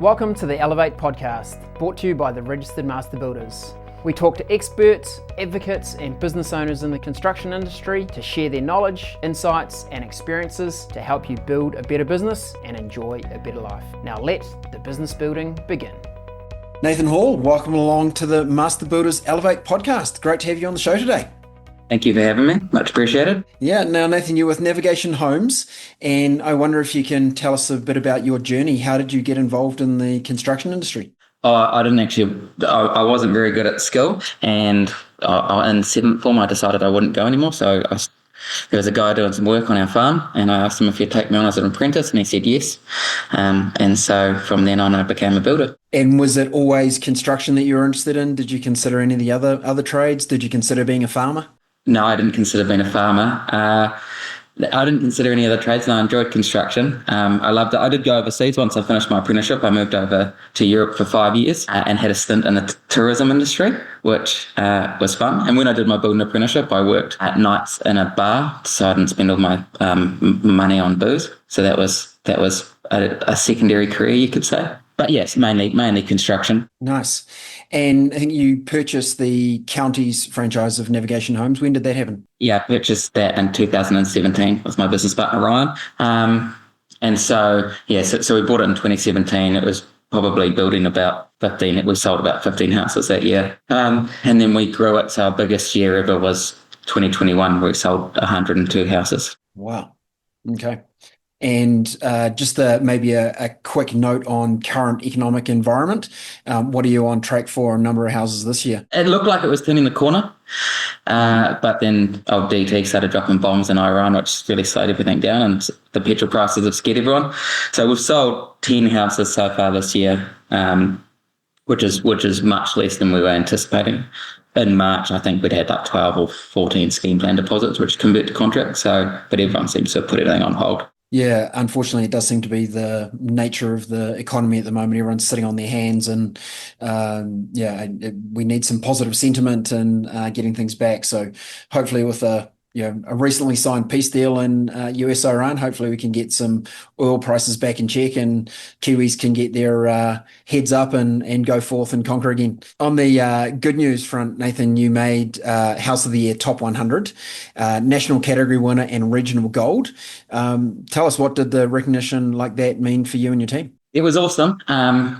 Welcome to the Elevate podcast, brought to you by the Registered Master Builders. We talk to experts, advocates, and business owners in the construction industry to share their knowledge, insights, and experiences to help you build a better business and enjoy a better life. Now let the business building begin. Nathan Hall, welcome along to the Master Builders Elevate podcast. Great to have you on the show today. Thank you for having me. Much appreciated. Yeah, now Nathan, you're with Navigation Homes, and I wonder if you can tell us a bit about your journey. How did you get involved in the construction industry? I didn't actually, I wasn't very good at school, and in seventh form I decided I wouldn't go anymore. So there was a guy doing some work on our farm, and I asked him if he'd take me on as an apprentice, and he said yes. And so from then on I became a builder. And was it always construction that you were interested in? Did you consider any of the other trades? Did you consider being a farmer? No, I didn't consider being a farmer. I didn't consider any other trades, and I enjoyed construction. I loved it. I did go overseas once I finished my apprenticeship. I moved over to Europe for 5 years and had a stint in the tourism industry, which was fun. And when I did my building apprenticeship, I worked at nights in a bar, so I didn't spend all my money on booze. So that was a secondary career, you could say. But yes, mainly construction. Nice. And I think you purchased the county's franchise of Navigation Homes. When did that happen? Yeah, I purchased that in 2017 with my business partner, Ryan. And so we bought it in 2017. It was probably building about 15. We sold about 15 houses that year. And then we grew it. So our biggest year ever was 2021, where we sold 102 houses. Wow. Okay. And just maybe a quick note on current economic environment. What are you on track for a number of houses this year? It looked like it was turning the corner, but then old DT started dropping bombs in Iran, which really slowed everything down, and the petrol prices have scared everyone. So we've sold 10 houses so far this year, which is much less than we were anticipating. In March, I think we'd had like 12 or 14 scheme plan deposits, which convert to contracts. But everyone seems to have put everything on hold. Yeah, unfortunately, it does seem to be the nature of the economy at the moment. Everyone's sitting on their hands, and we need some positive sentiment and getting things back. So hopefully with a recently signed peace deal in US-Iran, hopefully we can get some oil prices back in check and Kiwis can get their heads up and go forth and conquer again. On the good news front, Nathan, you made House of the Year Top 100, National Category winner and Regional Gold. Tell us, what did the recognition like that mean for you and your team? It was awesome.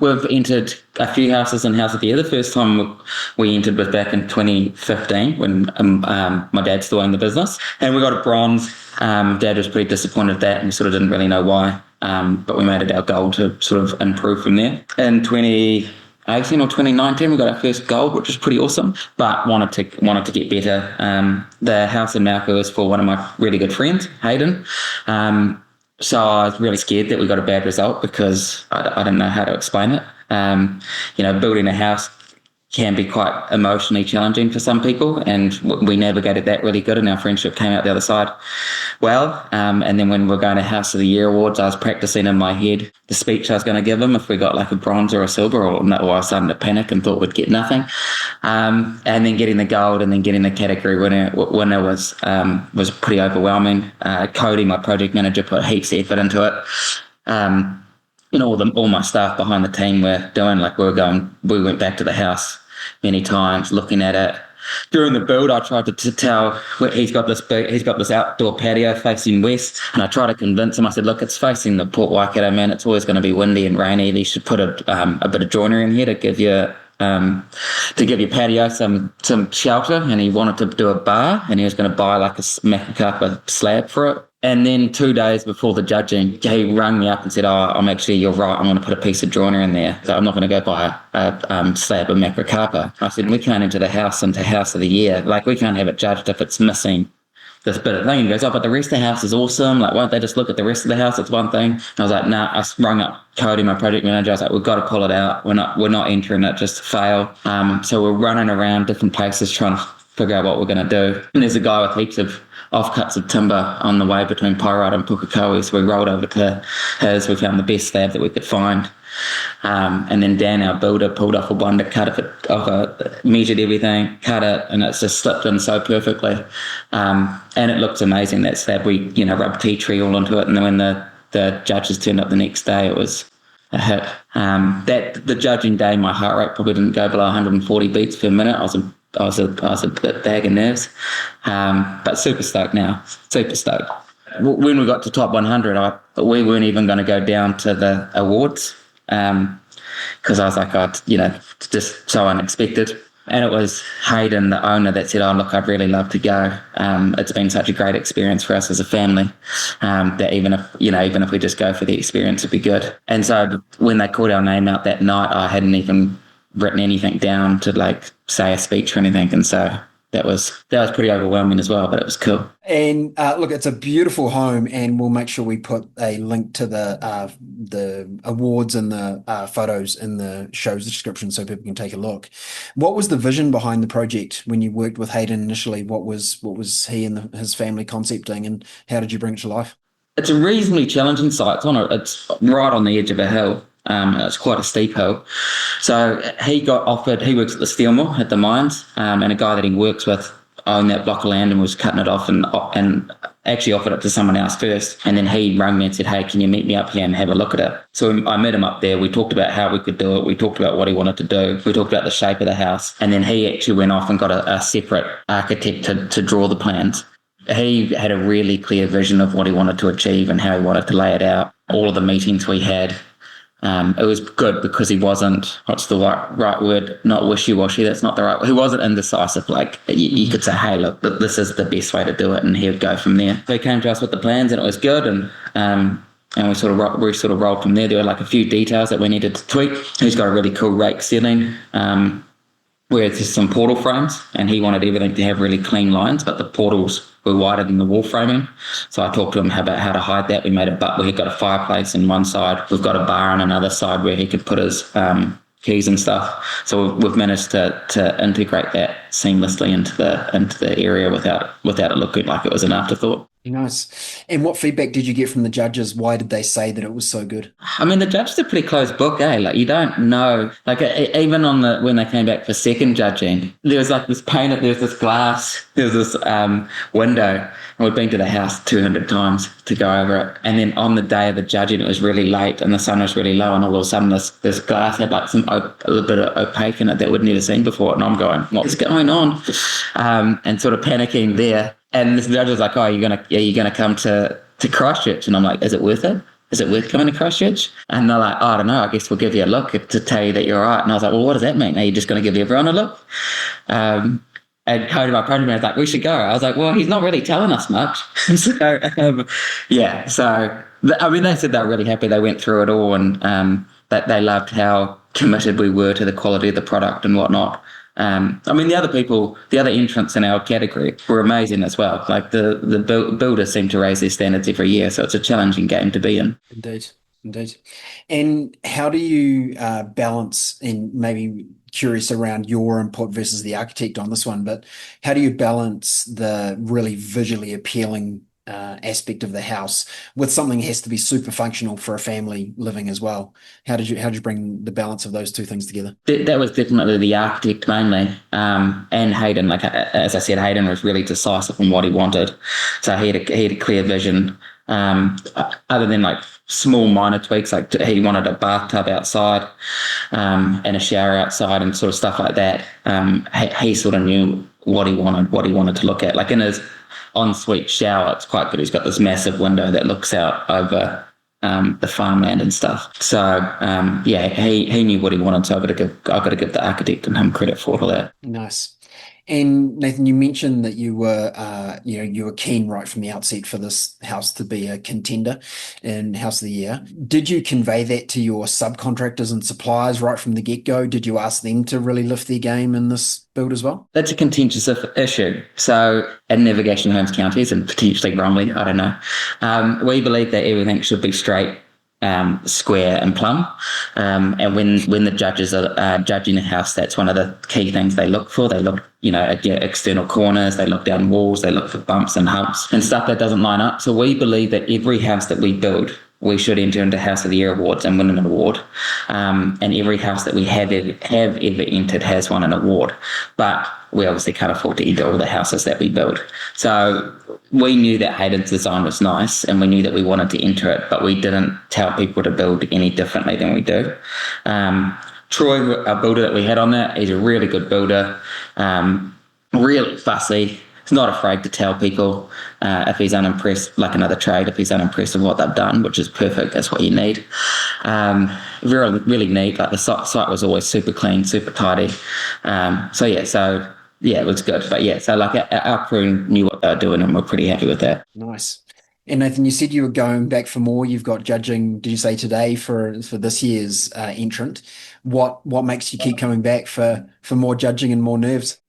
We've entered a few houses in House of the Year. The first time we entered was back in 2015 when my dad still owned the business. And we got a bronze. Dad was pretty disappointed at that, and we sort of didn't really know why. But we made it our goal to sort of improve from there. In 2018 or 2019, we got our first gold, which was pretty awesome, but wanted to get better. The house in Mauku is for one of my really good friends, Hayden. So I was really scared that we got a bad result because I didn't know how to explain it. Building a house can be quite emotionally challenging for some people, and we navigated that really good, and our friendship came out the other side well. And then when we were going to House of the Year Awards, I was practicing in my head the speech I was going to give them if we got like a bronze or a silver, or I was starting to panic and thought we'd get nothing. And then getting the gold and then getting the category winner was pretty overwhelming. Cody, my project manager, put heaps of effort into it. All my staff behind the team were doing, we went back to the house many times looking at it. During the build, I tried to tell, he's got this outdoor patio facing west, and I tried to convince him. I said, look, it's facing the Port Waikato, man. It's always going to be windy and rainy. You should put a bit of joinery in here to give your patio some shelter. And he wanted to do a bar, and he was going to buy like a Macacapa slab for it. And then 2 days before the judging, he rang me up and said, you're right, I'm going to put a piece of joinery in there. So I'm not going to go buy a slab of Macacapa. I said, we can't enter the house into House of the Year. Like, we can't have it judged if it's missing this bit of thing. And he goes, but the rest of the house is awesome. Like, won't they just look at the rest of the house? It's one thing. And I was like, nah. I rung up Cody, my project manager. I was like, we've got to pull it out. We're not entering it just to fail. So we're running around different places trying to figure out what we're going to do. And there's a guy with heaps of offcuts of timber on the way between Pyrite and Pukekohe, so we rolled over to his. We found the best slab that we could find, and then Dan, our builder, pulled off a wonder, measured everything, cut it, and it's just slipped in so perfectly, and it looks amazing, that slab. We rubbed tea tree all onto it, and then when the judges turned up the next day, it was a hit. That the judging day, my heart rate probably didn't go below 140 beats per minute. I was a bit bag of nerves, but super stoked now. Super stoked. When we got to top 100, we weren't even going to go down to the awards because I was like, just so unexpected. And it was Hayden, the owner, that said, "Oh, look, I'd really love to go. It's been such a great experience for us as a family that even if we just go for the experience, it'd be good." And so when they called our name out that night, I hadn't even written anything down to like say a speech or anything, and so that was pretty overwhelming as well, but it was cool. And look, it's a beautiful home, and we'll make sure we put a link to the awards and the photos in the show's description so people can take a look. What was the vision behind the project when you worked with Hayden initially? What was he and his family concepting, and how did you bring it to life? It's a reasonably challenging site. It's right on the edge of a hill. It's quite a steep hill. So he works at the steel mill at the mines, and a guy that he works with owned that block of land and was cutting it off and actually offered it to someone else first. And then he rang me and said, "Hey, can you meet me up here and have a look at it?" So I met him up there. We talked about how we could do it. We talked about what he wanted to do. We talked about the shape of the house. And then he actually went off and got a separate architect to draw the plans. He had a really clear vision of what he wanted to achieve and how he wanted to lay it out. All of the meetings we had, it was good because he wasn't, what's the right word, not wishy-washy, that's not the right word. He wasn't indecisive. Like you could say, "Hey, look, this is the best way to do it," and he would go from there. So he came to us with the plans and it was good, and we sort of rolled from there. There were like a few details that we needed to tweak. He's got a really cool rake ceiling, where it's just some portal frames, and he wanted everything to have really clean lines, but the portals were wider than the wall framing. So I talked to him about how to hide that. We've got a fireplace on one side. We've got a bar on another side where he could put his keys and stuff. So we've managed to integrate that seamlessly into the area without it looking like it was an afterthought. Nice. And what feedback did you get from the judges? Why did they say that it was so good? I mean, the judges are pretty closed book, eh? Like you don't know. Like even when they came back for second judging, there was like this painted, there was this glass, there was this window, and we'd been to the house 200 times to go over it. And then on the day of the judging, it was really late and the sun was really low, and all of a sudden this glass had like a little bit of opaque in it that we'd never seen before. And I'm going, "What's going on?" And sort of panicking there. And this judge was like, "Oh, you're gonna come to Christchurch?" And I'm like, "Is it worth it? Is it worth coming to Christchage?" And they're like, "Oh, I don't know. I guess we'll give you a look to tell you that you're all right." And I was like, "Well, what does that mean? Are you just going to give everyone a look?" And Cody, my project manager, was like, "We should go." I was like, "Well, he's not really telling us much." So, yeah. So, I mean, they said they were really happy. They went through it all, and that they loved how committed we were to the quality of the product and whatnot. I mean, the other entrants in our category were amazing as well. Like the builders seem to raise their standards every year, so it's a challenging game to be in. Indeed. And how do you balance, and maybe curious around your input versus the architect on this one, but how do you balance the really visually appealing aspect of the house with something that has to be super functional for a family living as well? How did you bring the balance of those two things together? That was definitely the architect mainly, and Hayden. Like as I said, Hayden was really decisive in what he wanted, so he had a clear vision. Other than like small minor tweaks, like he wanted a bathtub outside and a shower outside and sort of stuff like that. He sort of knew what he wanted to look at. Like in his ensuite shower, it's quite good. He's got this massive window that looks out over the farmland and stuff. So he knew what he wanted. So I've got to give the architect and him credit for all that. Nice. And Nathan, you mentioned that you were keen right from the outset for this house to be a contender in House of the Year. Did you convey that to your subcontractors and suppliers right from the get-go? Did you ask them to really lift their game in this build as well? That's a contentious issue. So in Navigation Homes Counties, and potentially wrongly, I don't know, we believe that everything should be straight, square and plumb. And when the judges are judging a house, that's one of the key things they look for. They look, at your external corners, they look down walls, they look for bumps and humps and stuff that doesn't line up. So we believe that every house that we build, we should enter into House of the Year awards and win an award. And every house that we have ever entered has won an award. But we obviously can't afford to enter all the houses that we build. So we knew that Hayden's design was nice, and we knew that we wanted to enter it, but we didn't tell people to build any differently than we do. Troy, our builder that we had on that, he's a really good builder, really fussy. He's not afraid to tell people if he's unimpressed, like another trade, if he's unimpressed with what they've done, which is perfect. That's what you need. Really, really neat. Like the site was always super clean, super tidy. So it was good. But so like our crew knew what they were doing, and we're pretty happy with that. Nice. And Nathan, you said you were going back for more. You've got judging, did you say today, for this year's entrant? What makes you keep coming back for more judging and more nerves?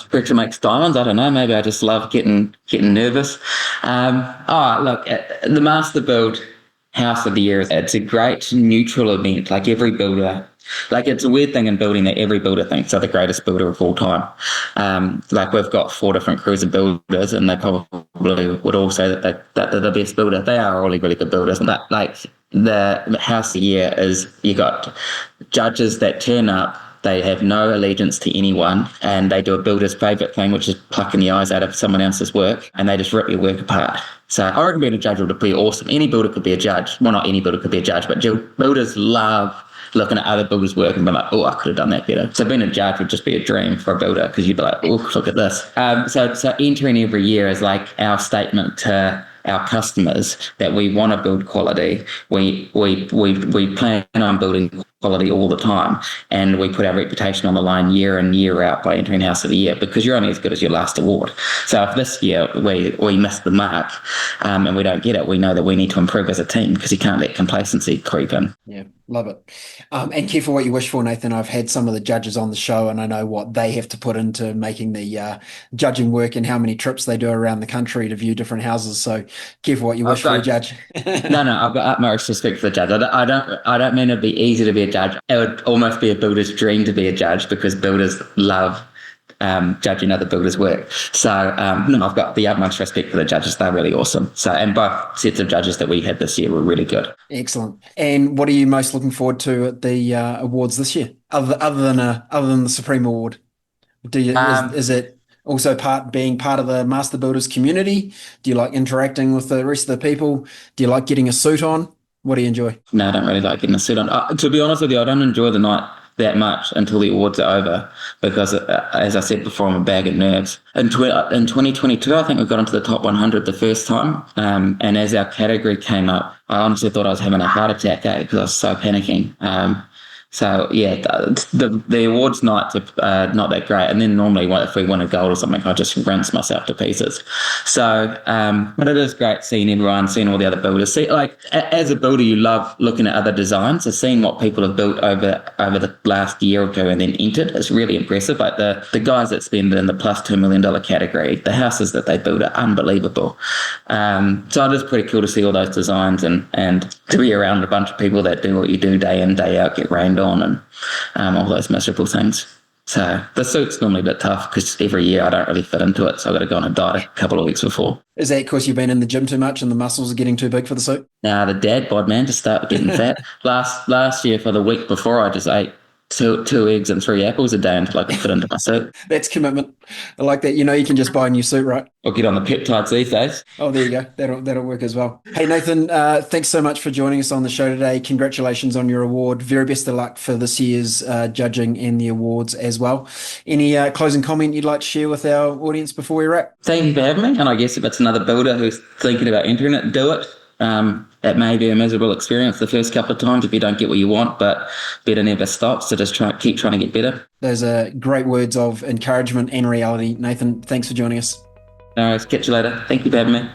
Pressure makes diamonds. I don't know. Maybe I just love getting nervous. Look, the Master Build House of the Year, it's a great neutral event. Like every builder, like it's a weird thing in building that every builder thinks they're the greatest builder of all time. Like we've got 4 different crews of builders, and they probably would all say that they're the best builder. They are really, really good builders. But like the House of the Year is, you got judges that turn up. They have no allegiance to anyone, and they do a builder's favourite thing, which is plucking the eyes out of someone else's work, and they just rip your work apart. So I reckon being a judge would be awesome. Any builder could be a judge. Well, not any builder could be a judge, but builders love looking at other builders' work and being like, oh, I could have done that better. So being a judge would just be a dream for a builder, because you'd be like, oh, look at this. So entering every year is like our statement to our customers that we want to build quality. We plan on building quality all the time, and we put our reputation on the line year in, year out by entering House of the Year, because you're only as good as your last award. So if this year we miss the mark and we don't get it, we know that we need to improve as a team, because you can't let complacency creep in. Yeah, love it. And careful what you wish for, Nathan. I've had some of the judges on the show, and I know what they have to put into making the judging work, and how many trips they do around the country to view different houses. So careful what you wish for a judge. No, I've got utmost respect for the judge. I don't mean it'd be easy to be a judge. It would almost be a builder's dream to be a judge, because builders love judging other builders' work. So I've got the utmost respect for the judges. They're really awesome. So, and both sets of judges that we had this year were really good. Excellent. And what are you most looking forward to at the awards this year, other than the Supreme Award? Is it also being part of the Master Builders community? Do you like interacting with the rest of the people? Do you like getting a suit on? What do you enjoy? No, I don't really like getting a suit on. To be honest with you, I don't enjoy the night that much until the awards are over, because as I said before, I'm a bag of nerves. In 2022, I think we got into the top 100 the first time, and as our category came up, I honestly thought I was having a heart attack because I was so panicking. So yeah, the awards nights are not that great, and then normally if we win a gold or something, I just rinse myself to pieces. So, but it is great seeing everyone, seeing all the other builders. See, like as a builder, you love looking at other designs, so seeing what people have built over the last year or two and then entered is really impressive. Like the guys that spend in the plus $2 million category, the houses that they build are unbelievable. So it is pretty cool to see all those designs and to be around a bunch of people that do what you do day in, day out, get rained on, and all those miserable things. So the suit's normally a bit tough, because every year I don't really fit into it, so I've got to go on a diet a couple of weeks before. Is that because you've been in the gym too much and the muscles are getting too big for the suit? Nah, the dad bod, man, just start getting fat. Last year, for the week before, I just ate two eggs and 3 apples a day until I could fit into my suit. That's commitment. I like that. You can just buy a new suit, right? Or get on the peptides these days. Oh, there you go. That'll work as well. Hey, Nathan, thanks so much for joining us on the show today. Congratulations on your award. Very best of luck for this year's judging and the awards as well. Any closing comment you'd like to share with our audience before we wrap? Thank you for having me. And I guess if it's another builder who's thinking about entering it, do it. It may be a miserable experience the first couple of times if you don't get what you want, but better never stops. So just keep trying to get better. Those are great words of encouragement and reality. Nathan, thanks for joining us. No worries. Catch you later. Thank you for having me.